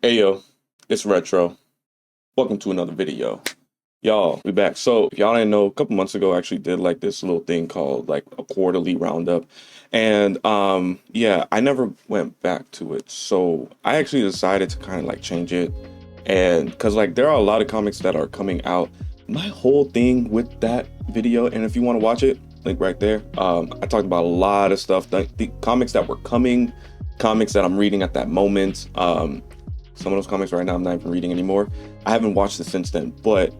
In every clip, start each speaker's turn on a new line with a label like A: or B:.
A: Hey yo, it's Retro. Welcome to another video. Y'all, we back. So if y'all didn't know, a couple months ago I actually did like this little thing called like a quarterly roundup. And yeah, I never went back to it. So I actually decided to kind of like change it. And because like there are a lot of comics that are coming out. My whole thing with that video, and if you want to watch it, link right there. I talked about a lot of stuff, the comics that were coming, comics that I'm reading at that moment. Some of those comics right now I'm not even reading anymore. I haven't watched it since then, but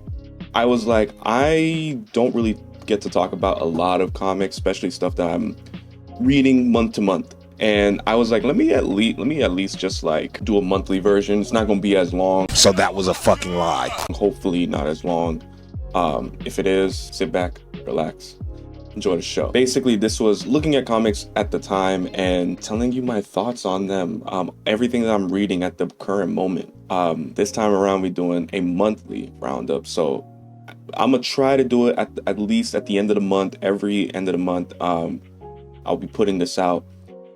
A: I was like, I don't really get to talk about a lot of comics, especially stuff that I'm reading month to month. And I was like, let me at least just like do a monthly version. It's not going to be as long.
B: So that was a fucking lie.
A: Hopefully not as long. If it is, sit back, relax, enjoy the show. Basically, this was looking at comics at the time and telling you my thoughts on them, everything that I'm reading at the current moment. This time around, we're doing a monthly roundup. So I'm gonna try to do it at least at the end of the month, every end of the month. I'll be putting this out,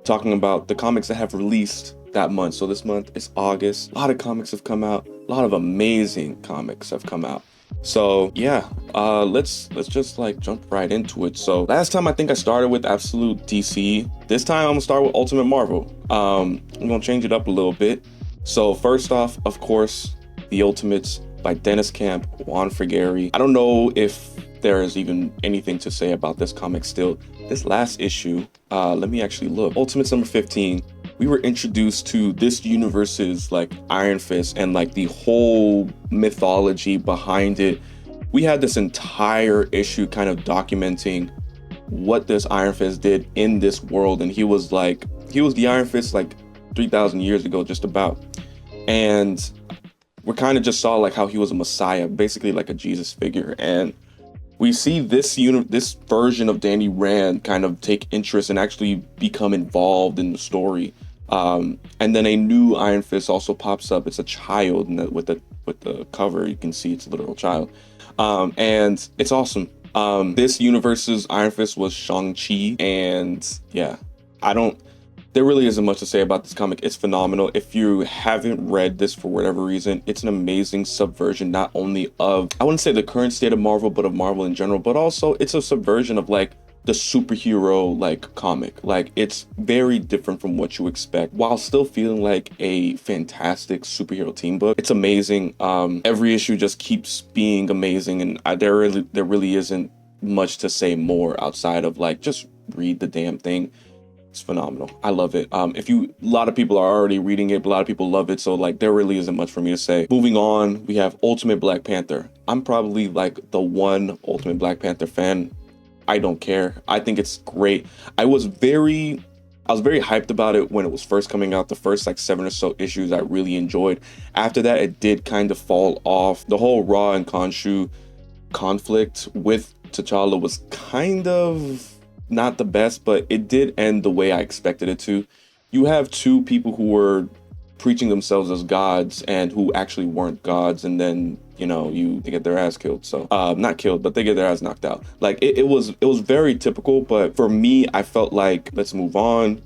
A: talking about the comics that have released that month. So this month is August. A lot of comics have come out. A lot of amazing comics have come out. So yeah, let's just like jump right into it. So last time I think I started with Absolute DC. This time I'm gonna start with Ultimate Marvel. I'm gonna change it up a little bit. So first off, of course, The Ultimates by Dennis Camp, Juan Frigeri. I don't know if there is even anything to say about this comic still. This last issue, let me actually look. Ultimates number 15. We were introduced to this universe's like Iron Fist and like the whole mythology behind it. We had this entire issue kind of documenting what this Iron Fist did in this world, and he was the Iron Fist like 3,000 years ago, just about. And we kind of just saw like how he was a messiah, basically like a Jesus figure. And we see this version of Danny Rand kind of take interest and actually become involved in the story. And then a new Iron Fist also pops up. It's a child, and with the cover you can see it's a literal child, and it's awesome. This universe's Iron Fist was Shang-Chi, and yeah, I don't. There really isn't much to say about this comic. It's phenomenal. If you haven't read this for whatever reason, it's an amazing subversion, not only of, I wouldn't say the current state of Marvel, but of Marvel in general, but also it's a subversion of like the superhero like comic. Like it's very different from what you expect while still feeling like a fantastic superhero team book. It's amazing. Every issue just keeps being amazing, and there really isn't much to say more outside of like just read the damn thing. It's phenomenal. I love it. A lot of people are already reading it, but a lot of people love it. So like, there really isn't much for me to say. Moving on, we have Ultimate Black Panther. I'm probably like the one Ultimate Black Panther fan. I don't care. I think it's great. I was very hyped about it when it was first coming out. The first like 7 or so issues I really enjoyed. After that, it did kind of fall off. The whole Ra and Khonshu conflict with T'Challa was kind of not the best, but it did end the way I expected it to. You have two people who were preaching themselves as gods and who actually weren't gods, and then they get their ass killed. So not killed, but they get their ass knocked out. Like it was very typical, but for me, I felt like let's move on.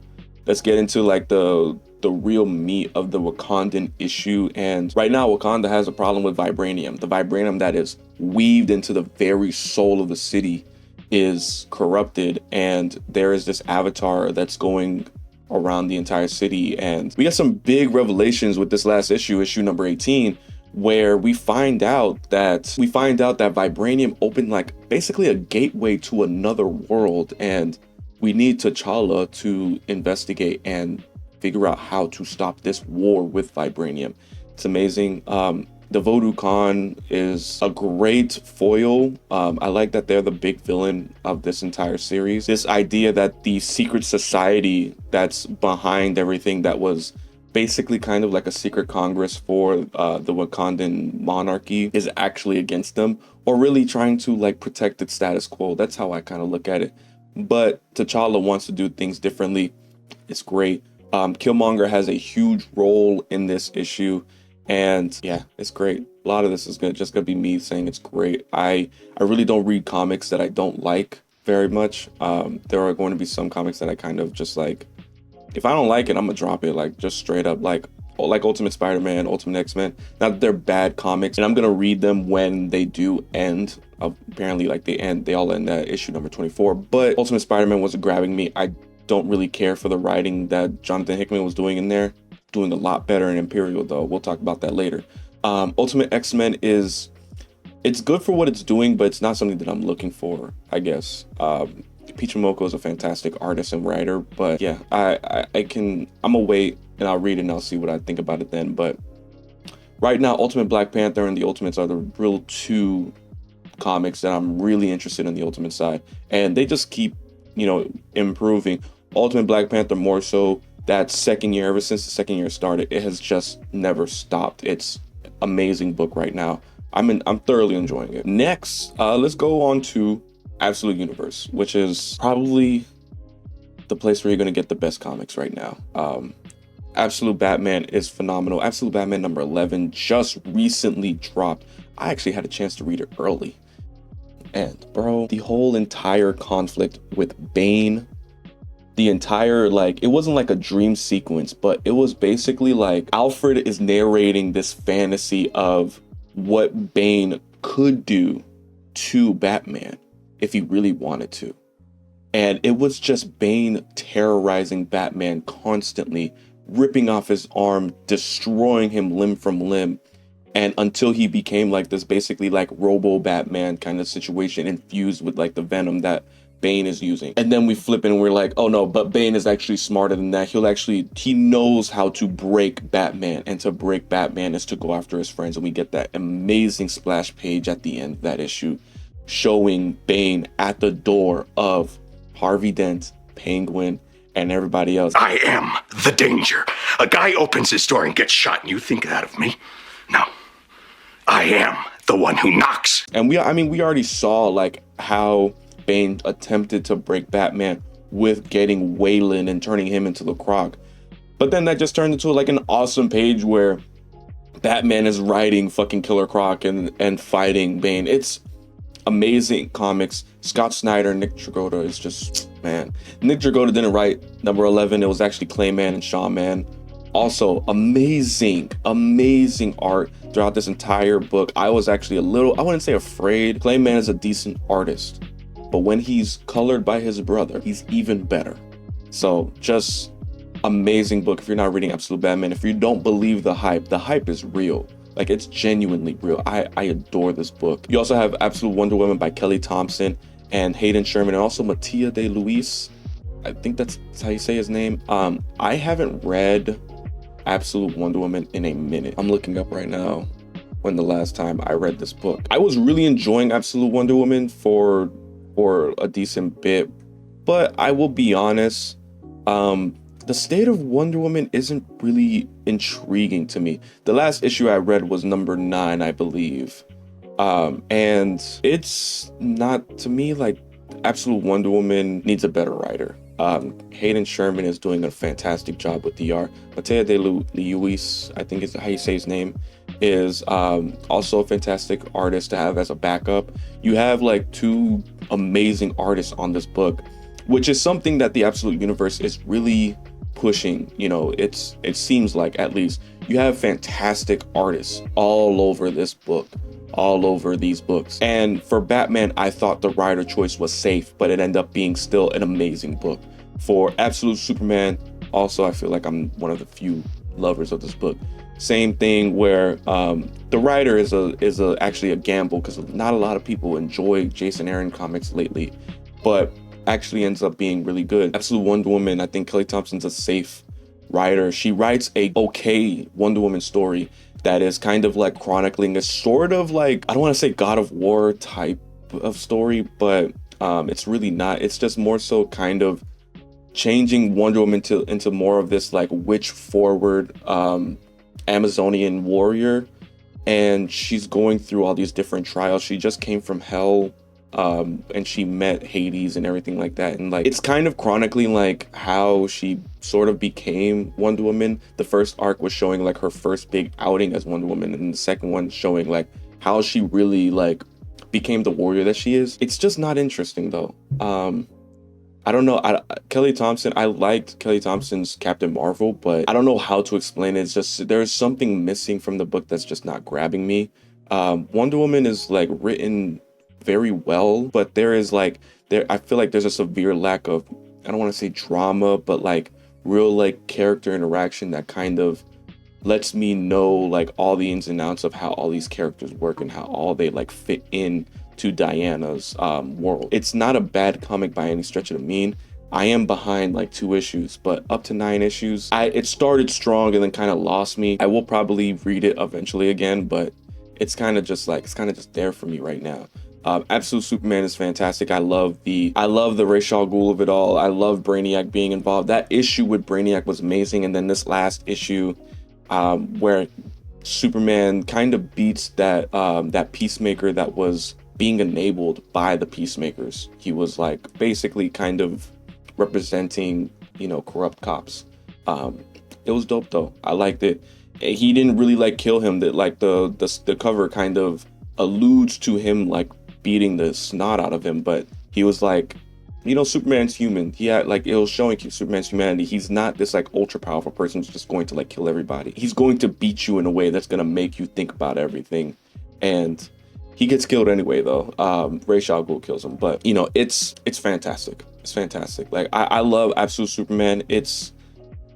A: Let's get into like the real meat of the Wakandan issue. And right now Wakanda has a problem with vibranium. The vibranium that is weaved into the very soul of the city is corrupted, and there is this avatar that's going around the entire city. And we got some big revelations with this last issue number 18, where we find out that vibranium opened like basically a gateway to another world, and we need T'Challa to investigate and figure out how to stop this war with vibranium. It's amazing. The Voodoo Khan is a great foil. I like that they're the big villain of this entire series. This idea that the secret society that's behind everything, that was basically kind of like a secret congress for the Wakandan monarchy, is actually against them, or really trying to like protect its status quo. That's how I kind of look at it. But T'Challa wants to do things differently. It's great. Killmonger has a huge role in this issue. And yeah, it's great. A lot of this is just gonna be me saying it's great. I really don't read comics that I don't like very much. There are going to be some comics that I kind of just like, if I don't like it, I'm gonna drop it, like just straight up. Like like Ultimate Spider-Man, Ultimate X-Men. Not that they're bad comics, and I'm gonna read them when they do end. Apparently, like they all end at issue number 24. But Ultimate Spider-Man was grabbing me. I don't really care for the writing that Jonathan Hickman was doing in there. Doing a lot better in Imperial, though. We'll talk about that later. Ultimate X-Men it's good for what it's doing, but it's not something that I'm looking for, I guess. Peach Momoko is a fantastic artist and writer, but yeah, I'm gonna wait and I'll read it and I'll see what I think about it then. But right now, Ultimate Black Panther and the Ultimates are the real two comics that I'm really interested in the Ultimate side, and they just keep, improving. Ultimate Black Panther more so that second year, ever since the second year started, it has just never stopped. It's amazing book right now. I'm thoroughly enjoying it. Next, let's go on to Absolute Universe, which is probably the place where you're going to get the best comics right now. Absolute Batman is phenomenal. Absolute Batman number 11 just recently dropped. I actually had a chance to read it early. And bro, the whole entire conflict with Bane, the entire, it wasn't like a dream sequence, but it was basically like Alfred is narrating this fantasy of what Bane could do to Batman if he really wanted to. And it was just Bane terrorizing Batman constantly, ripping off his arm, destroying him limb from limb, and until he became like this basically like Robo Batman kind of situation infused with like the venom that Bane is using. And then we flip it and we're like, oh no, but Bane is actually smarter than that. He knows how to break Batman, and to break Batman is to go after his friends. And we get that amazing splash page at the end of that issue showing Bane at the door of Harvey Dent, Penguin, and everybody else.
C: I am the danger. A guy opens his door and gets shot, and you think that of me? No. I am the one who knocks.
A: And we already saw like how Bane attempted to break Batman with getting Waylon and turning him into the Croc. But then that just turned into like an awesome page where Batman is riding fucking Killer Croc and fighting Bane. It's amazing comics. Scott Snyder, Nick Dragotta is just, man. Nick Dragotta didn't write number 11. It was actually Clayman and Shawman. Also, amazing art throughout this entire book. I was actually I wouldn't say afraid. Clayman is a decent artist, but when he's colored by his brother, he's even better. So just amazing book. If you're not reading Absolute Batman, if you don't believe the hype is real. Like, it's genuinely real. I adore this book. You also have Absolute Wonder Woman by Kelly Thompson and Hayden Sherman, and also Mattia de Luis. I think that's how you say his name. I haven't read Absolute Wonder Woman in a minute. I'm looking up right now when the last time I read this book. I was really enjoying Absolute Wonder Woman for a decent bit, but I will be honest, the state of Wonder Woman isn't really intriguing to me. The last issue I read was number 9, I believe. And it's not, to me, like, Absolute Wonder Woman needs a better writer. Hayden Sherman is doing a fantastic job with the art. Mattia de Luis, I think is how you say his name, is also a fantastic artist to have as a backup. You have like 2 amazing artists on this book, which is something that the Absolute Universe is really pushing. It seems like, at least, you have fantastic artists all over this book, all over these books. And for Batman, I thought the writer choice was safe, but it ended up being still an amazing book. For Absolute Superman, also, I feel like I'm one of the few lovers of this book. Same thing where the writer is actually a gamble, because not a lot of people enjoy Jason Aaron comics lately, but actually ends up being really good. Absolute Wonder Woman, I think Kelly Thompson's a safe writer. She writes a okay Wonder Woman story that is kind of like chronicling a sort of like, I don't want to say God of War type of story, but it's really not. It's just more so kind of changing Wonder Woman into more of this like witch forward Amazonian warrior, and she's going through all these different trials. She just came from hell, and she met Hades and everything like that, and like it's kind of chronicling like how she sort of became Wonder Woman. The first arc was showing like her first big outing as Wonder Woman, and the second one showing like how she really like became the warrior that she is. It's just not interesting though. I don't know. Kelly Thompson, I liked Kelly Thompson's Captain Marvel, but I don't know how to explain it. It's just there's something missing from the book that's just not grabbing me. Wonder Woman is like written very well, but there is like I feel like there's a severe lack of, I don't want to say drama, but like real like character interaction that kind of lets me know like all the ins and outs of how all these characters work and how all they like fit in to Diana's world. It's not a bad comic by any stretch of the mean. I am behind like 2 issues, but up to 9 issues. It started strong and then kind of lost me. I will probably read it eventually again, but it's kind of just there for me right now. Absolute Superman is fantastic. I love the Ra's al Ghul of it all. I love Brainiac being involved. That issue with Brainiac was amazing, and then this last issue, where Superman kind of beats that Peacemaker that was being enabled by the Peacemakers. He was like basically kind of representing, you know, corrupt cops. It was dope though. I liked it. He didn't really like kill him. That like the cover kind of alludes to him like beating the snot out of him, but he was like, you know, Superman's human. He had like, it was showing Superman's humanity. He's not this like ultra powerful person who's just going to like kill everybody. He's going to beat you in a way that's gonna make you think about everything. And he gets killed anyway though. Ra's al Ghul kills him, but you know, it's fantastic. It's fantastic. Like I love Absolute Superman. It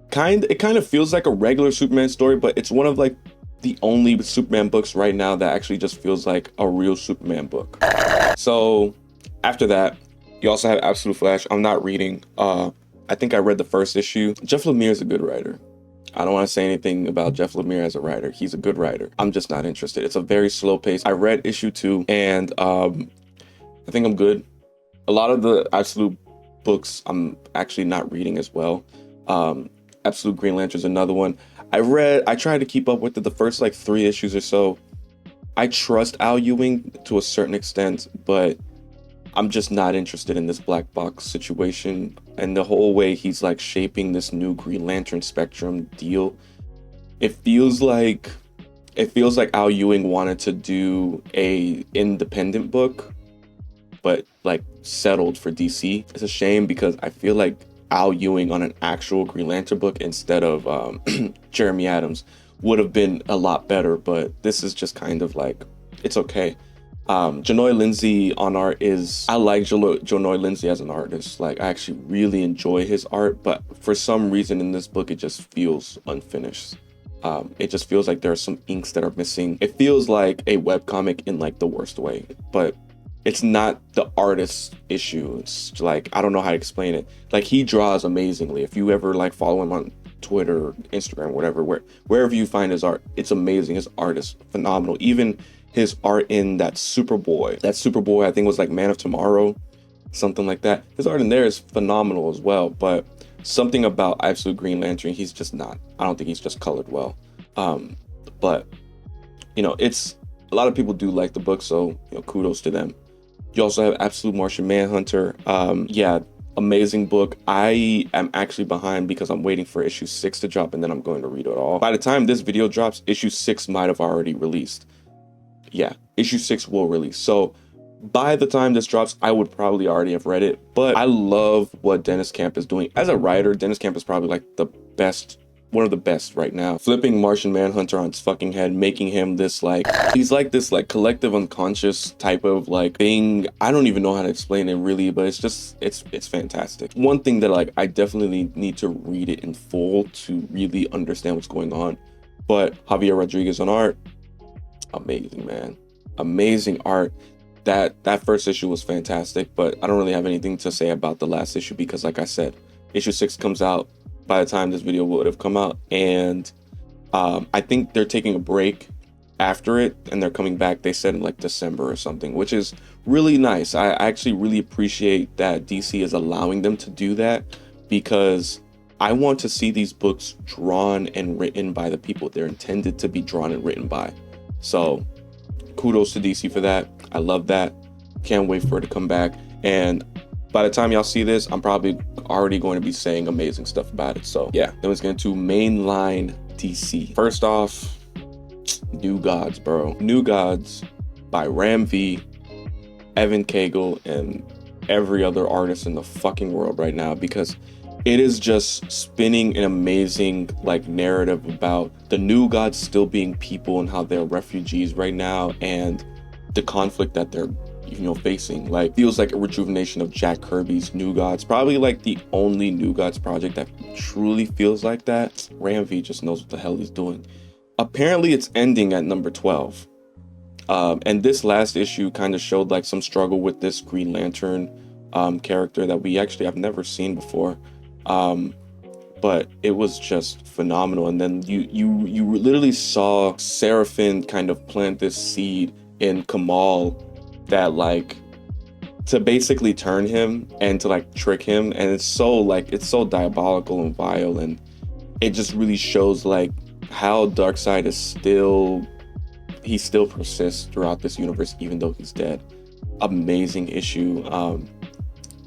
A: kind of feels like a regular Superman story, but it's one of like the only Superman books right now that actually just feels like a real Superman book. So after that, you also have Absolute Flash. I'm not reading. I think I read the first issue. Jeff Lemire is a good writer. I don't want to say anything about Jeff Lemire as a writer. He's a good writer. I'm just not interested. It's a very slow pace. I read issue 2 and I think I'm good. A lot of the Absolute books I'm actually not reading as well. Absolute Green Lantern's another one. I tried to keep up with the first like 3 issues or so. I trust Al Ewing to a certain extent, but I'm just not interested in this black box situation and the whole way he's like shaping this new Green Lantern Spectrum deal. It feels like Al Ewing wanted to do a independent book, but like settled for DC. It's a shame because I feel like Al Ewing on an actual Green Lantern book instead of Jeremy Adams would have been a lot better, but this is just kind of like, it's okay. Janoy Lindsay on art I like Janoy Lindsay as an artist. Like I actually really enjoy his art, but for some reason in this book, it just feels unfinished. It just feels like there are some inks that are missing. It feels like a webcomic in like the worst way, but it's not the artist's issue. It's like, I don't know how to explain it. Like he draws amazingly. If you ever like follow him on Twitter, Instagram, whatever, wherever you find his art, it's amazing. His art is phenomenal. Even his art in that Superboy I think was like Man of Tomorrow, something like that. His art in there is phenomenal as well, but something about Absolute Green Lantern, he's just not, I don't think he's just colored well. But you know, it's a lot of people do like the book, so you know, kudos to them. You also have Absolute Martian Manhunter. Yeah, amazing book. I am actually behind because I'm waiting for issue 6 to drop and then I'm going to read it all. By the time this video drops, issue 6 might have already released. Yeah, issue 6 will release. So by the time this drops, I would probably already have read it. But I love what Dennis Camp is doing. As a writer, Dennis Camp is probably like the best, one of the best right now. Flipping Martian Manhunter on its fucking head, making him this like, he's like this like collective unconscious type of like thing. I don't even know how to explain it really, but it's just, it's fantastic. One thing that like, I definitely need to read it in full to really understand what's going on. But Javier Rodriguez on art, amazing, man. Amazing art. That first issue was fantastic, but I don't really have anything to say about the last issue because like I said, issue 6 comes out by the time this video would have come out, and I think they're taking a break after it and they're coming back, they said in like December or something, which is really nice. I actually really appreciate that DC is allowing them to do that because I want to see these books drawn and written by the people they're intended to be drawn and written by. So kudos to DC for that. I love that. Can't wait for it to come back. And by the time y'all see this, I'm probably already going to be saying amazing stuff about it. So yeah, then let's get into mainline DC. First off, New Gods, bro. New Gods by Ram V, Evan Cagle, and every other artist in the fucking world right now, because it is just spinning an amazing like narrative about the new gods still being people and how they're refugees right now, and the conflict that they're facing. Like, feels like a rejuvenation of Jack Kirby's New Gods, probably like the only New Gods project that truly feels like that. Ram V just knows what the hell he's doing. Apparently it's ending at number 12, and this last issue kind of showed like some struggle with this Green Lantern character that we actually have never seen before, but it was just phenomenal. And then you literally saw Seraphin kind of plant this seed in Kamal that like to basically turn him and to like trick him, and it's so diabolical and vile, and it just really shows like how Darkseid is still persists throughout this universe even though he's dead. Amazing issue.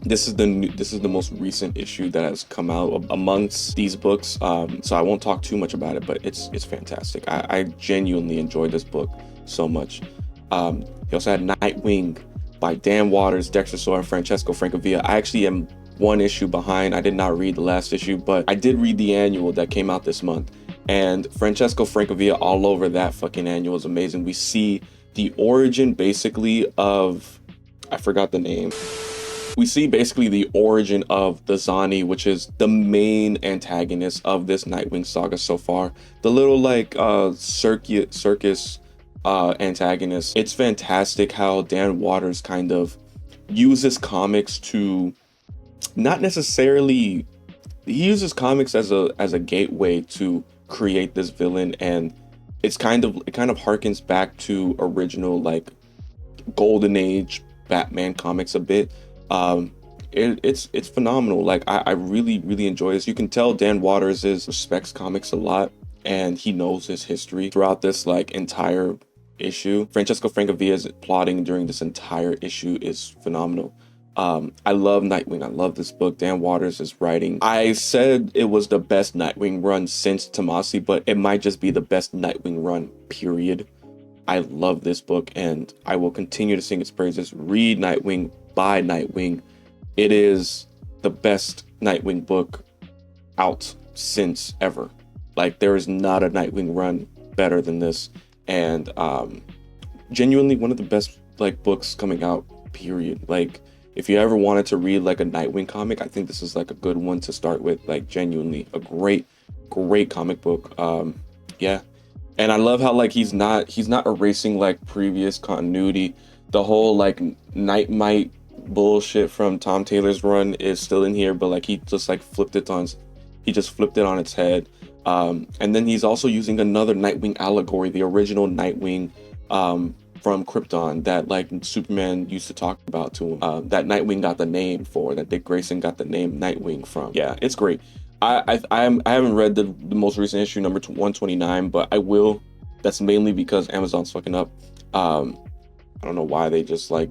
A: This is the most recent issue that has come out amongst these books, so I won't talk too much about it, but it's fantastic. I genuinely enjoyed this book so much. He also had Nightwing by Dan Waters, Dexter Soar, and Francesco Francavilla. I actually am one issue behind. I did not read the last issue, but I did read the annual that came out this month. And Francesco Francavilla all over that fucking annual is amazing. We see the origin basically of, I forgot the name. We see basically the origin of the Zani, which is the main antagonist of this Nightwing saga so far. The little like circus antagonist. It's fantastic how Dan Waters kind of uses comics to not necessarily, he uses comics as a gateway to create this villain, and it kind of harkens back to original like Golden Age Batman comics a bit. It's phenomenal. Like I really enjoy this. You can tell Dan Waters respects comics a lot, and he knows his history throughout this like entire issue. Francesco Francavilla's plotting during this entire issue is phenomenal. I love Nightwing. I love this book. Dan Waters is writing. I said it was the best Nightwing run since Tomasi, but it might just be the best Nightwing run, period. I love this book, and I will continue to sing its praises. Read Nightwing by Nightwing. It is the best Nightwing book out since ever. Like, there is not a Nightwing run better than this, and genuinely one of the best like books coming out, period. Like, if you ever wanted to read like a Nightwing comic, I think this is like a good one to start with. Like, genuinely a great comic book. Yeah. And I love how like he's not erasing like previous continuity. The whole like Nightmite bullshit from Tom Taylor's run is still in here, but like he just flipped it on its head. And then he's also using another Nightwing allegory, the original Nightwing from Krypton that like Superman used to talk about to him, that Nightwing got the name for, that Dick Grayson got the name Nightwing from. Yeah, it's great. I haven't read the most recent issue, number 129, but I will. That's mainly because Amazon's fucking up. I don't know why they just like,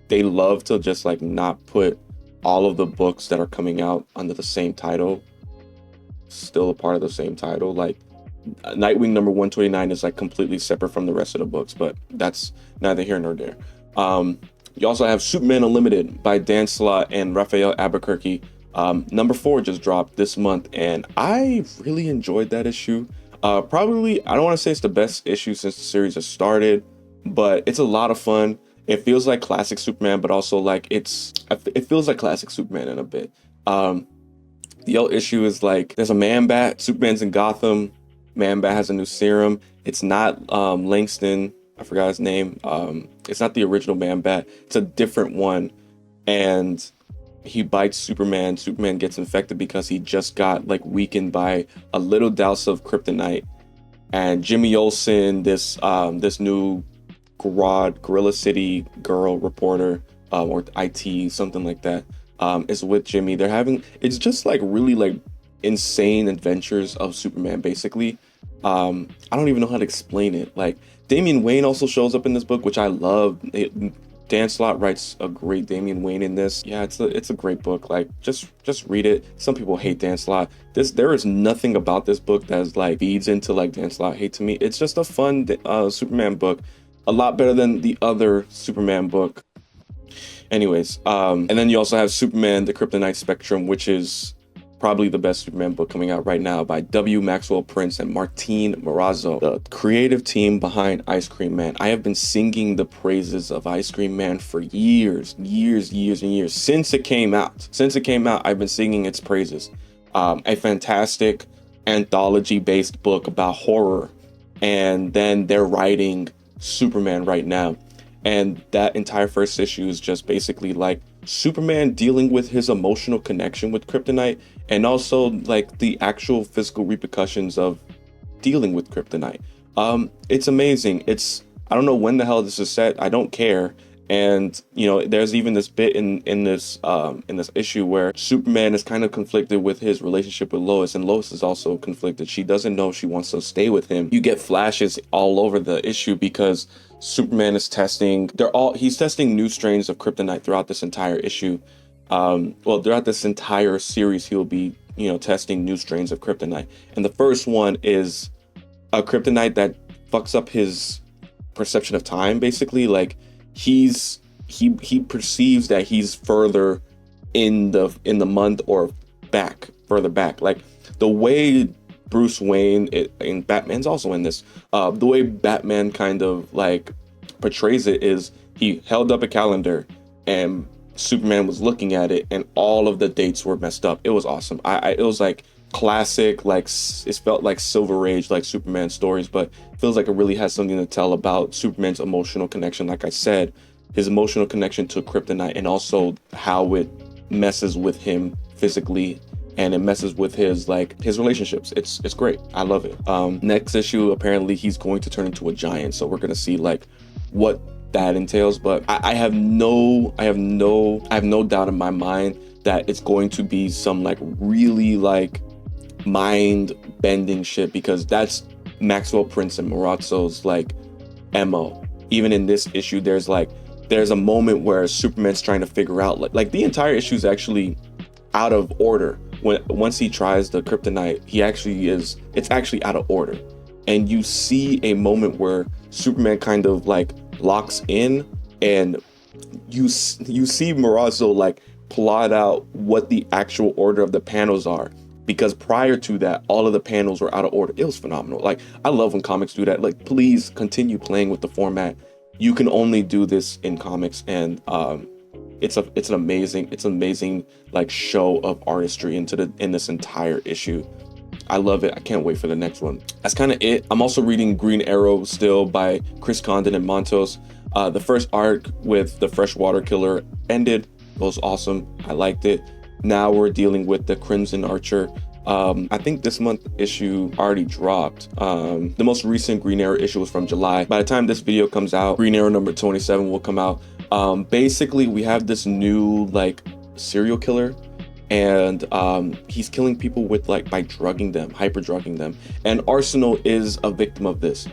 A: they love to just like not put all of the books that are coming out under the same title, still a part of the same title. Like Nightwing number 129 is like completely separate from the rest of the books, but that's neither here nor there. You also have Superman Unlimited by Dan Slott and Raphael Albuquerque. Number 4 just dropped this month, and I really enjoyed that issue. Probably, I don't want to say it's the best issue since the series has started, but it's a lot of fun. It feels like classic Superman, but also like it feels like classic Superman in a bit. The whole issue is like, there's a Man-Bat, Superman's in Gotham, Man-Bat has a new serum. It's not Langston, I forgot his name. It's not the original Man-Bat, it's a different one. And he bites Superman. Superman gets infected because he just got like weakened by a little douse of kryptonite. And Jimmy Olsen, this new Gorilla City girl reporter, or IT, something like that, is with Jimmy. They're having, it's just like really like insane adventures of Superman, basically. I don't even know how to explain it. Like, Damian Wayne also shows up in this book, which I love. Dan Slott writes a great Damian Wayne in this. Yeah, it's a great book. Like, just read it. Some people hate Dan Slott. There is nothing about this book that is like feeds into like Dan Slott hate to me. It's just a fun Superman book, a lot better than the other Superman book. Anyways, and then you also have Superman, the Kryptonite Spectrum, which is probably the best Superman book coming out right now by W. Maxwell Prince and Martin Morazzo, the creative team behind Ice Cream Man. I have been singing the praises of Ice Cream Man for years and years. Since it came out, I've been singing its praises. A fantastic anthology-based book about horror, and then they're writing Superman right now. And that entire first issue is just basically like Superman dealing with his emotional connection with Kryptonite, and also like the actual physical repercussions of dealing with Kryptonite. It's amazing. I don't know when the hell this is set. I don't care. And you know, there's even this bit in this issue where Superman is kind of conflicted with his relationship with Lois, and Lois is also conflicted. She doesn't know if she wants to stay with him. You get flashes all over the issue because Superman is he's testing new strains of kryptonite throughout this entire issue. Throughout this entire series, he'll be, you know, testing new strains of kryptonite. And the first one is a kryptonite that fucks up his perception of time, basically. Like he perceives that he's further in the month or further back. Like the way Bruce Wayne and Batman's also in this, the way Batman kind of like portrays it is he held up a calendar and Superman was looking at it and all of the dates were messed up. It was awesome. It was like classic, like it felt like Silver Age, like Superman stories, but it feels like it really has something to tell about Superman's emotional connection. Like I said, his emotional connection to kryptonite, and also how it messes with him physically, and it messes with his relationships. It's great. I love it. Next issue, apparently he's going to turn into a giant, so we're gonna see like what that entails. But I have no doubt in my mind that it's going to be some like really like mind bending shit, because that's Maxwell Prince and Morazzo's like MO. Even in this issue, there's a moment where Superman's trying to figure out like the entire issue is actually out of order. Once he tries the kryptonite, it's actually out of order. And you see a moment where Superman kind of like locks in, and you see Morazzo like plot out what the actual order of the panels are, because prior to that, all of the panels were out of order. It was phenomenal. Like, I love when comics do that. Like, please continue playing with the format. You can only do this in comics, and it's an amazing like show of artistry in this entire issue. I love it. I can't wait for the next one. That's kind of it. I'm also reading Green Arrow still by Chris Condon and Montos. The first arc with the Freshwater Killer ended. It was awesome. I liked it. Now we're dealing with the Crimson Archer. I think this month issue already dropped. The most recent Green Arrow issue was from July. By the time this video comes out, Green Arrow number 27 will come out. Basically, we have this new like serial killer, and he's killing people with by hyper drugging them. And Arsenal is a victim of this.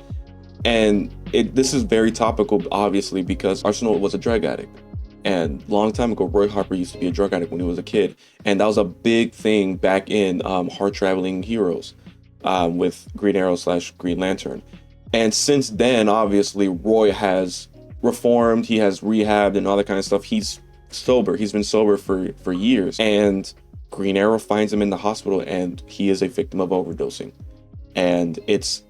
A: And this is very topical, obviously, because Arsenal was a drug addict. And long time ago, Roy Harper used to be a drug addict when he was a kid. And that was a big thing back in Hard Traveling Heroes with Green Arrow / Green Lantern. And since then, obviously, Roy has reformed, he has rehabbed and all that kind of stuff. He's sober. He's been sober for years. And Green Arrow finds him in the hospital, and he is a victim of overdosing. And it's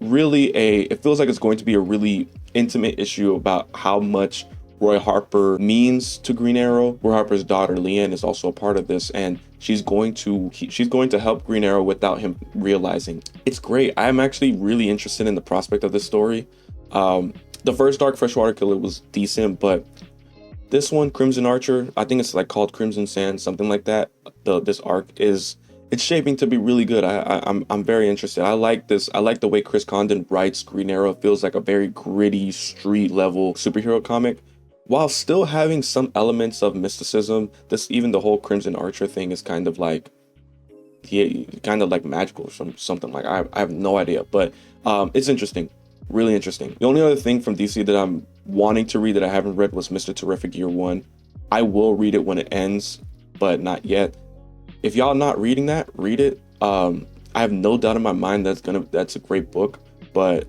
A: really it feels like it's going to be a really intimate issue about how much Roy Harper means to Green Arrow. Roy Harper's daughter, Leanne, is also a part of this, and she's going to help Green Arrow without him realizing. It's great. I'm actually really interested in the prospect of this story. The first arc, Freshwater Killer, was decent, but this one, Crimson Archer, I think it's like called Crimson Sand, something like that. This arc it's shaping to be really good. I'm very interested. I like this. I like the way Chris Condon writes Green Arrow. It feels like a very gritty, street level superhero comic, while still having some elements of mysticism. Even the whole Crimson Archer thing is kind of like magical or something like. I have no idea, but it's interesting, really interesting. The only other thing from DC that I'm wanting to read that I haven't read was Mr. Terrific Year 1. I will read it when it ends, but not yet. If y'all not reading that, read it. I have no doubt in my mind that's a great book, but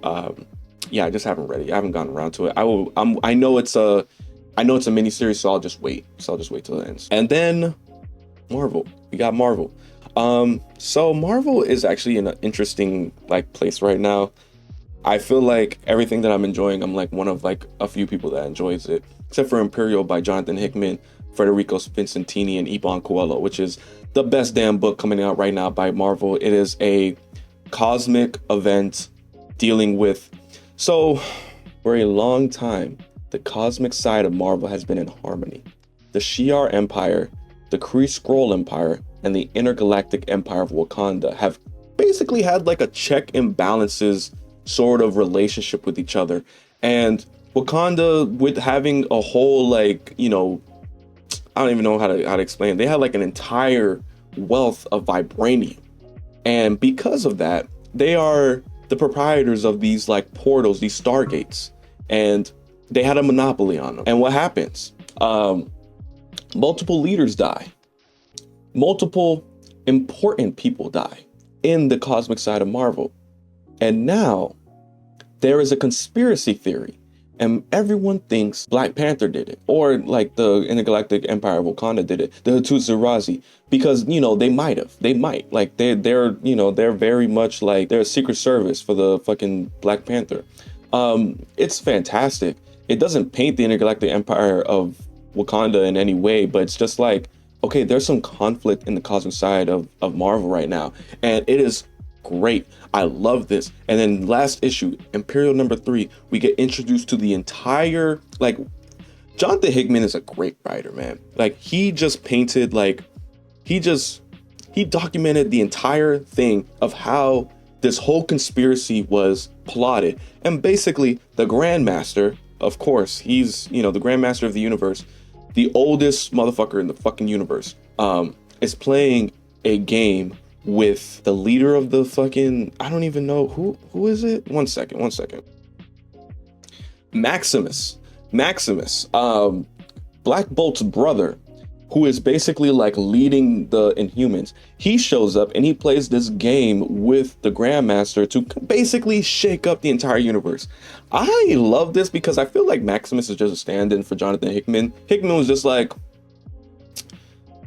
A: yeah, I just haven't read it. I haven't gotten around to it. I know it's I know it's a mini series, so I'll just wait. Till it ends. And then Marvel. We got Marvel. So Marvel is actually in an interesting like place right now. I feel like everything that I'm enjoying, I'm like one of like a few people that enjoys it, except for Imperial by Jonathan Hickman, Federico Vincentini, and Iban Coelho, which is the best damn book coming out right now by Marvel. It is a cosmic event dealing with, so for a long time, the cosmic side of Marvel has been in harmony. The Shi'ar Empire, the Kree Skrull Empire, and the Intergalactic Empire of Wakanda have basically had like a check and balances sort of relationship with each other. And Wakanda, with having a whole like, you know, I don't even know how to explain it. They had like an entire wealth of vibranium. And because of that, they are the proprietors of these like portals, these stargates. And they had a monopoly on them. And what happens? Multiple leaders die. Multiple important people die in the cosmic side of Marvel. And now there is a conspiracy theory, and everyone thinks Black Panther did it, or like the Intergalactic Empire of Wakanda did it, the Hutuzirazi, because, you know, they might, like they're you know, they're very much like they're a secret service for the fucking Black Panther. It's fantastic. It doesn't paint the Intergalactic Empire of Wakanda in any way, but it's just like, okay, there's some conflict in the cosmic side of Marvel right now, and it is great. I love this. And then last issue, Imperial #3, we get introduced to the entire, like, Jonathan Hickman is a great writer, man. Like, he just painted, like, he documented the entire thing of how this whole conspiracy was plotted. And basically, the Grandmaster, of course, he's, you know, the Grandmaster of the universe, the oldest motherfucker in the fucking universe, is playing a game with the leader of the fucking, I don't even know who is it? One second. Maximus, Black Bolt's brother, who is basically like leading the Inhumans. He shows up and he plays this game with the Grandmaster to basically shake up the entire universe. I love this because I feel like Maximus is just a stand-in for Jonathan Hickman. Hickman was just like,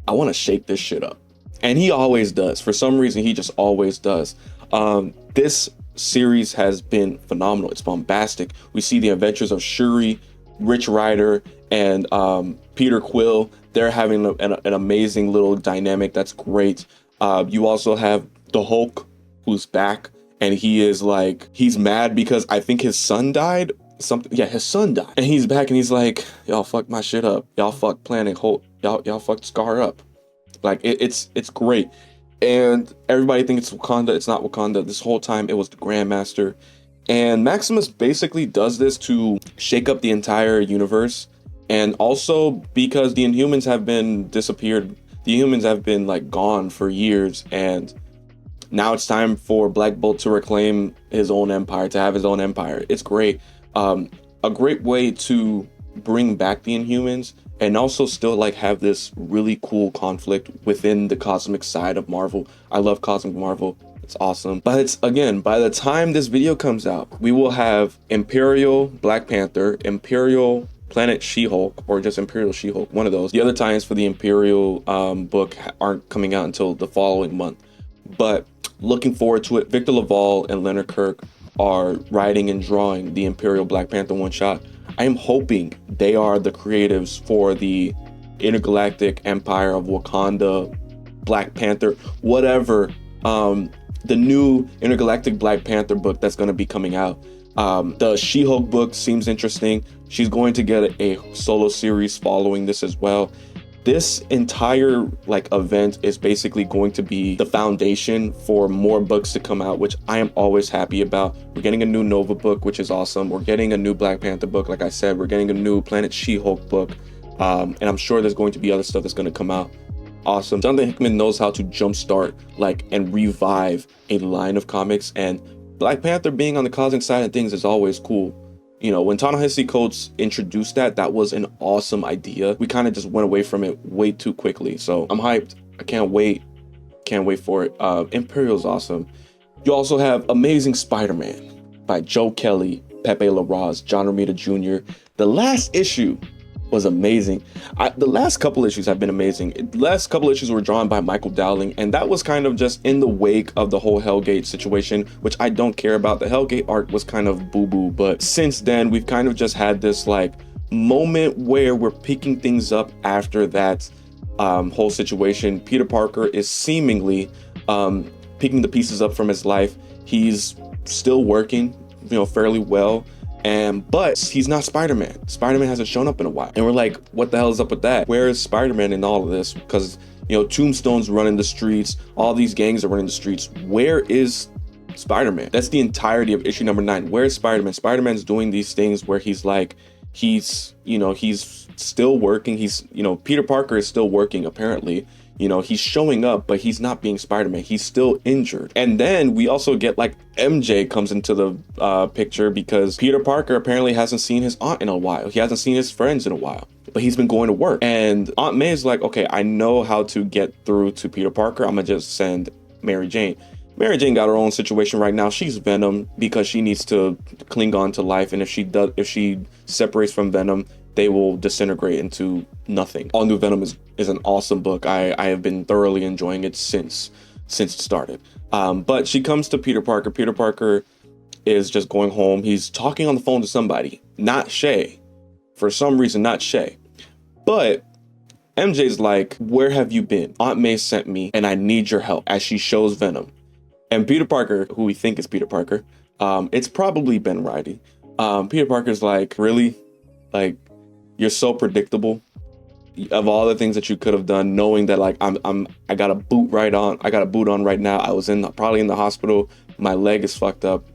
A: I want to shake this shit up. And he always does. For some reason, he just always does. This series has been phenomenal. It's bombastic. We see the adventures of Shuri, Rich Rider, and Peter Quill. They're having an amazing little dynamic that's great. You also have the Hulk, who's back, and he is like, he's mad because I think his son died. His son died, and he's back, and he's like, y'all fucked my shit up. Y'all fucked Planet Hulk. Y'all fucked Scar up. Like, it's great. And everybody thinks it's Wakanda. It's not Wakanda. This whole time it was the Grandmaster. And Maximus basically does this to shake up the entire universe. And also because the Inhumans have been disappeared. The Inhumans have been like gone for years. And now it's time for Black Bolt to reclaim his own empire, to have his own empire. It's great. A great way to bring back the Inhumans and also still like have this really cool conflict within the cosmic side of Marvel. I love cosmic Marvel. It's awesome. But it's, again, by the time this video comes out, we will have Imperial Black Panther, Imperial Planet She-Hulk, or just Imperial She-Hulk, one of those. The other tie-ins for the Imperial book aren't coming out until the following month. But looking forward to it. Victor Laval and Leonard Kirk are writing and drawing the Imperial Black Panther one-shot. I am hoping they are the creatives for the Intergalactic Empire of Wakanda, Black Panther, whatever, the new Intergalactic Black Panther book that's going to be coming out. The She-Hulk book seems interesting. She's going to get a solo series following this as well. This entire like event is basically going to be the foundation for more books to come out, which I am always happy about. We're getting a new Nova book, which is awesome. We're getting a new Black Panther book. Like I said, we're getting a new Planet She-Hulk book. And I'm sure there's going to be other stuff that's going to come out. Awesome. Jonathan Hickman knows how to jumpstart like and revive a line of comics, and Black Panther being on the cosmic side of things is always cool. You know, when Ta-Nehisi Coates introduced that was an awesome idea. We kind of just went away from it way too quickly. So I'm hyped. I can't wait. Can't wait for it. Imperial's awesome. You also have Amazing Spider-Man by Joe Kelly, Pepe Larraz, John Romita Jr. The last issue was amazing. The last couple issues have been amazing. The last couple issues were drawn by Michael Dowling, and that was kind of just in the wake of the whole Hellgate situation, which I don't care about. The Hellgate art was kind of boo-boo, but since then we've kind of just had this like moment where we're picking things up after that whole situation. Peter Parker is seemingly picking the pieces up from his life. He's still working, fairly well. But he's not Spider-Man. Spider-Man hasn't shown up in a while. And we're like, what the hell is up with that? Where is Spider-Man in all of this? Because, Tombstone's running the streets. All these gangs are running the streets. Where is Spider-Man? That's the entirety of issue number 9. Where is Spider-Man? Spider-Man's doing these things where he's like, he's still working. Peter Parker is still working, apparently. He's showing up, but he's not being Spider-Man. He's still injured. And then we also get like MJ comes into the picture because Peter Parker apparently hasn't seen his aunt in a while. He hasn't seen his friends in a while, but he's been going to work. And Aunt May is like, okay, I know how to get through to Peter Parker. I'm gonna just send Mary Jane. Mary Jane got her own situation right now. She's Venom because she needs to cling on to life. And if she separates from Venom, they will disintegrate into nothing. All New Venom is an awesome book. I have been thoroughly enjoying it since it started. But she comes to Peter Parker. Peter Parker is just going home. He's talking on the phone to somebody, not Shay. For some reason, not Shay. But MJ's like, where have you been? Aunt May sent me and I need your help, as she shows Venom. And Peter Parker, who we think is Peter Parker, it's probably Ben Reilly. Peter Parker's like, really? Like, you're so predictable. Of all the things that you could have done, knowing that like I got a boot on right now. I was probably in the hospital. My leg is fucked up,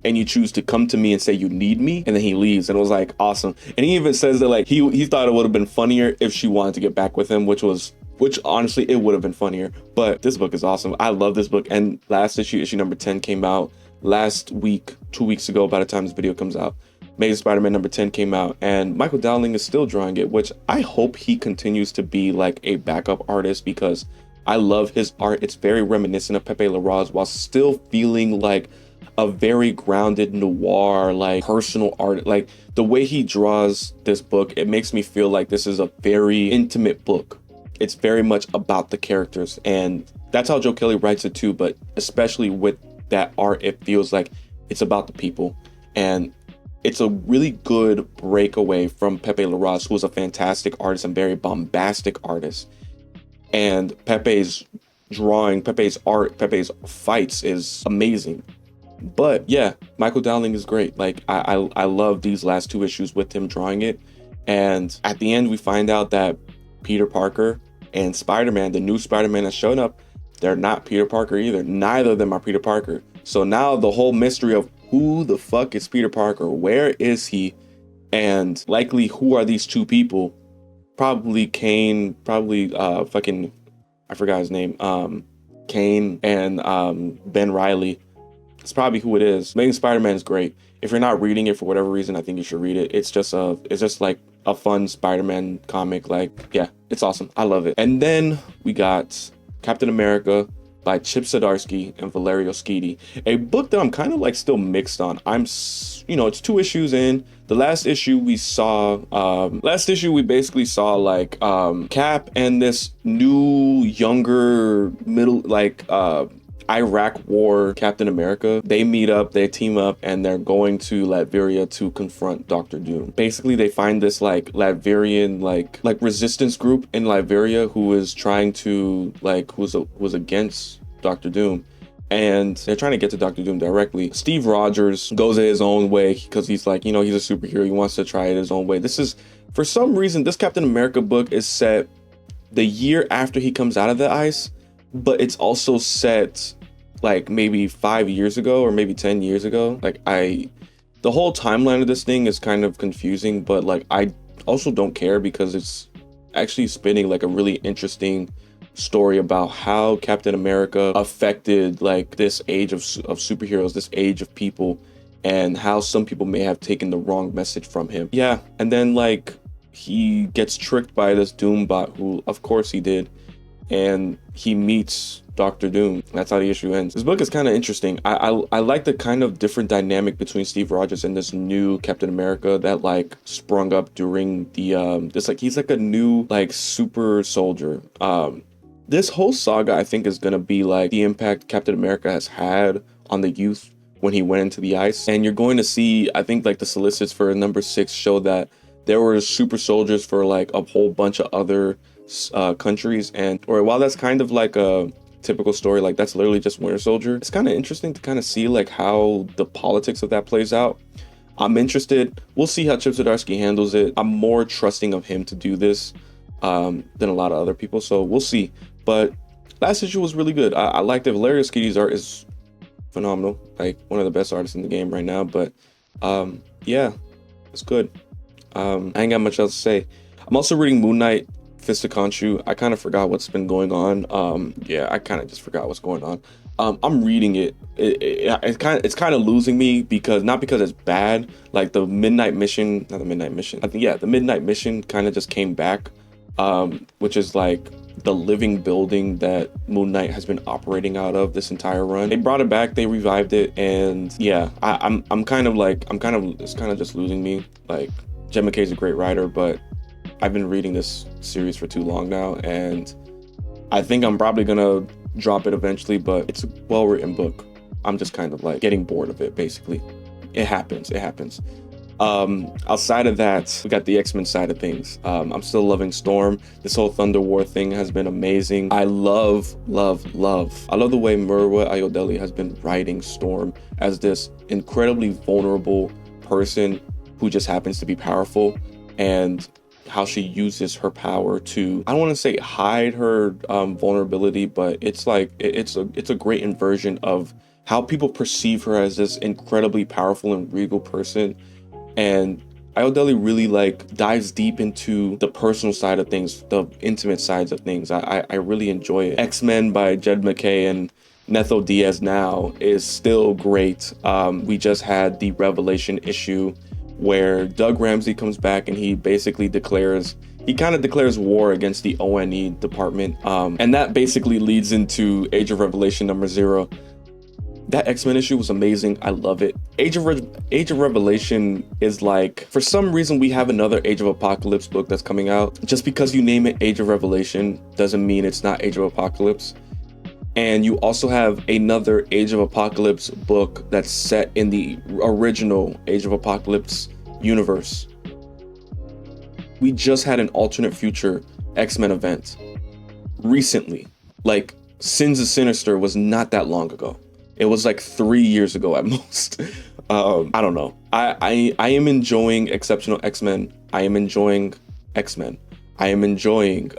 A: and you choose to come to me and say you need me, and then he leaves. And it was like awesome. And he even says that like he thought it would have been funnier if she wanted to get back with him, which honestly it would have been funnier. But this book is awesome. I love this book. And last issue number 10 came out last week, 2 weeks ago by the time this video comes out. Amazing Spider-Man number 10 came out, and Michael Dowling is still drawing it, which I hope he continues to be like a backup artist because I love his art. It's very reminiscent of Pepe Larraz while still feeling like a very grounded noir, like personal art. Like the way he draws this book, it makes me feel like this is a very intimate book. It's very much about the characters, and that's how Joe Kelly writes it too, but especially with that art, it feels like it's about the people. And it's a really good breakaway from Pepe Larraz, who was a fantastic artist and very bombastic artist. And Pepe's drawing, Pepe's art, Pepe's fights is amazing. But yeah, Michael Dowling is great. Like I love these last 2 issues with him drawing it. And at the end, we find out that Peter Parker and Spider-Man, the new Spider-Man that's shown up, they're not Peter Parker either. Neither of them are Peter Parker. So now the whole mystery of who the fuck is Peter Parker? Where is he? And likely who are these 2 people? Probably Kane, I forgot his name. Kane and Ben Reilly. It's probably who it is. Amazing Spider-Man is great. If you're not reading it for whatever reason, I think you should read it. It's just like a fun Spider-Man comic. Like, yeah, it's awesome. I love it. And then we got Captain America by Chip Zdarsky and Valerio Schiti, a book that I'm kind of like still mixed on. It's 2 issues in. The last issue we basically saw like Cap and this new younger middle Iraq War Captain America. They meet up, they team up, and they're going to Latveria to confront Dr. Doom. Basically, they find this like Latverian like resistance group in Latveria who is trying to was against Dr. Doom. And they're trying to get to Dr. Doom directly. Steve Rogers goes it his own way because he's like, he's a superhero. He wants to try it his own way. For some reason, this Captain America book is set the year after he comes out of the ice, but it's also set like maybe 5 years ago or maybe 10 years ago. The whole timeline of this thing is kind of confusing, but like I also don't care because it's actually spinning like a really interesting story about how Captain America affected like this age of superheroes, this age of people, and how some people may have taken the wrong message from him. Yeah, and then like he gets tricked by this Doom bot, who of course he did, and he meets Doctor Doom. That's how the issue ends. This book is kind of interesting. I like the kind of different dynamic between Steve Rogers and this new Captain America that like sprung up during the this like he's like a new like super soldier. This whole saga I think is gonna be like the impact Captain America has had on the youth when he went into the ice, and you're going to see, I think like the solicits for number 6 show that there were super soldiers for like a whole bunch of other countries, and or while that's kind of like a typical story, like that's literally just Winter Soldier, it's kind of interesting to kind of see like how the politics of that plays out. I'm interested. We'll see how Chip Zdarsky handles it. I'm more trusting of him to do this than a lot of other people, so we'll see. But last issue was really good. I liked it. Valerio Schiti's art is phenomenal, like one of the best artists in the game right now. But yeah, it's good. I ain't got much else to say. I'm also reading Moon Knight Fist of Khonshu. I kind of forgot what's been going on. Yeah, I kind of just forgot what's going on. I'm reading it. It's kind of losing me because not because it's bad. Like the Midnight Mission, not the Midnight Mission. I think yeah, the Midnight Mission kind of just came back, which is like the living building that Moon Knight has been operating out of this entire run. They brought it back, they revived it, and yeah, I'm kind of it's kind of just losing me. Like Jed MacKay's a great writer, but I've been reading this series for too long now, and I think I'm probably gonna drop it eventually, but it's a well-written book. I'm just kind of like getting bored of it, basically. It happens. Outside of that, we got the X-Men side of things. I'm still loving Storm. This whole Thunder War thing has been amazing. I love the way Merwa Ayodele has been writing Storm as this incredibly vulnerable person who just happens to be powerful, and how she uses her power to, I don't want to say hide her vulnerability, but it's like it's a great inversion of how people perceive her as this incredibly powerful and regal person. And Ayodele really like dives deep into the personal side of things, the intimate sides of things. I really enjoy it. X-Men by Jed MacKay and Netho Diaz now is still great. We just had the Revelation issue where Doug Ramsey comes back and he basically declares war against the ONE department. And that basically leads into Age of Revelation number 0. That X-Men issue was amazing. I love it. Age of Revelation is like, for some reason we have another Age of Apocalypse book that's coming out. Just because you name it Age of Revelation doesn't mean it's not Age of Apocalypse. And you also have another Age of Apocalypse book that's set in the original Age of Apocalypse universe. We just had an alternate future X-Men event recently. Like, Sins of Sinister was not that long ago. It was like 3 years ago at most. I don't know. I am enjoying Exceptional X-Men. I am enjoying X-Men. I am enjoying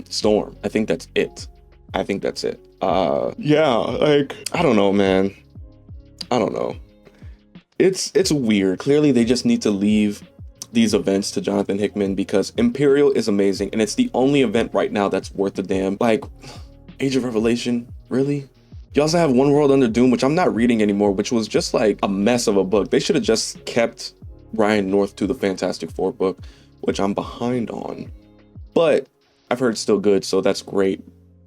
A: Storm. I think that's it. Yeah, like, I don't know, man. I don't know. It's weird. Clearly, they just need to leave these events to Jonathan Hickman because Imperial is amazing, and it's the only event right now that's worth a damn. Like, Age of Revelation, really? You also have One World Under Doom, which I'm not reading anymore, which was just like a mess of a book. They should have just kept Ryan North to the Fantastic Four book, which I'm behind on. But I've heard it's still good, so that's great.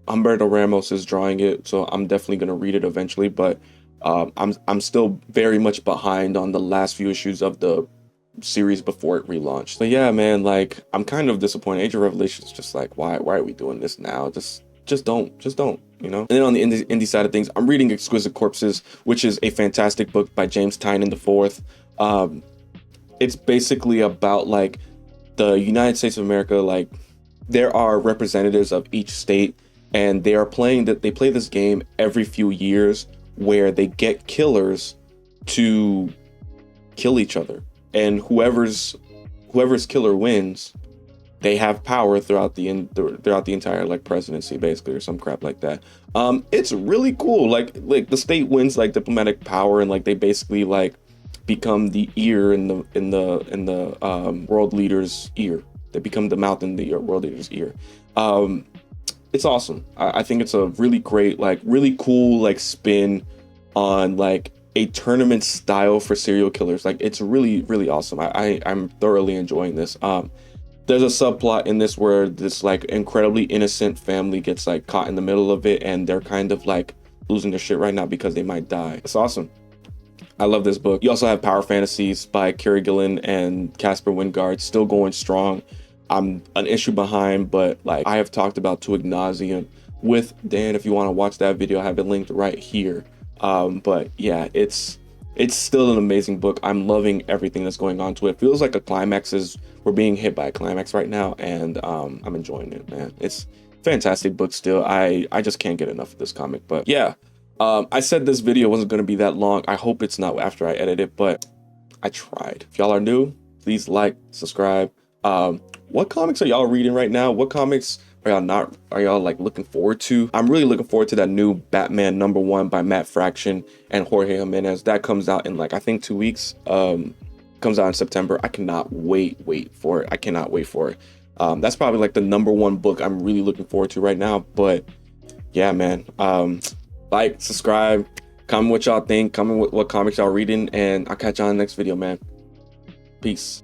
A: Humberto Ramos is drawing it, so I'm definitely going to read it eventually, but I'm still very much behind on the last few issues of the series before it relaunched. So yeah, man, like, I'm kind of disappointed. Age of Revelation is just like, why are we doing this now? Just don't, you know? And then on the indie side of things, I'm reading Exquisite Corpses, which is a fantastic book by James Tynion IV. It's basically about like the United States of America. Like, there are representatives of each state, and they play this game every few years where they get killers to kill each other, and whoever's killer wins, they have power throughout the entire like presidency, basically, or some crap like that. It's really cool. Like the state wins like diplomatic power, and like they basically like become the ear in the world leader's ear. They become the mouth in the world leader's ear. It's awesome. I think it's a really great, like really cool like spin on like a tournament style for serial killers. Like, it's really, really awesome. I'm thoroughly enjoying this. there's a subplot in this where this like incredibly innocent family gets like caught in the middle of it, and they're kind of like losing their shit right now because they might die. It's awesome. I love this book. You also have Power Fantasies by Kerry Gillen and Casper Wingard, still going strong. I'm an issue behind, but like I have talked about to ad nauseum with Dan. If you want to watch that video, I have it linked right here. But yeah, it's still an amazing book. I'm loving everything that's going on to it. It feels like we're being hit by a climax right now, and I'm enjoying it, man. It's a fantastic book still. I just can't get enough of this comic. But yeah, I said this video wasn't going to be that long. I hope it's not after I edit it, but I tried. If y'all are new, please like, subscribe. What comics are y'all reading right now? What comics are y'all like looking forward to? I'm really looking forward to that new Batman #1 by Matt Fraction and Jorge Jimenez. That comes out in like, I think 2 weeks. Comes out in September. I cannot wait for it. I cannot wait for it. That's probably like the #1 book I'm really looking forward to right now. But yeah, man, like, subscribe, comment what y'all think, comment what comics y'all reading, and I'll catch y'all in the next video, man. Peace.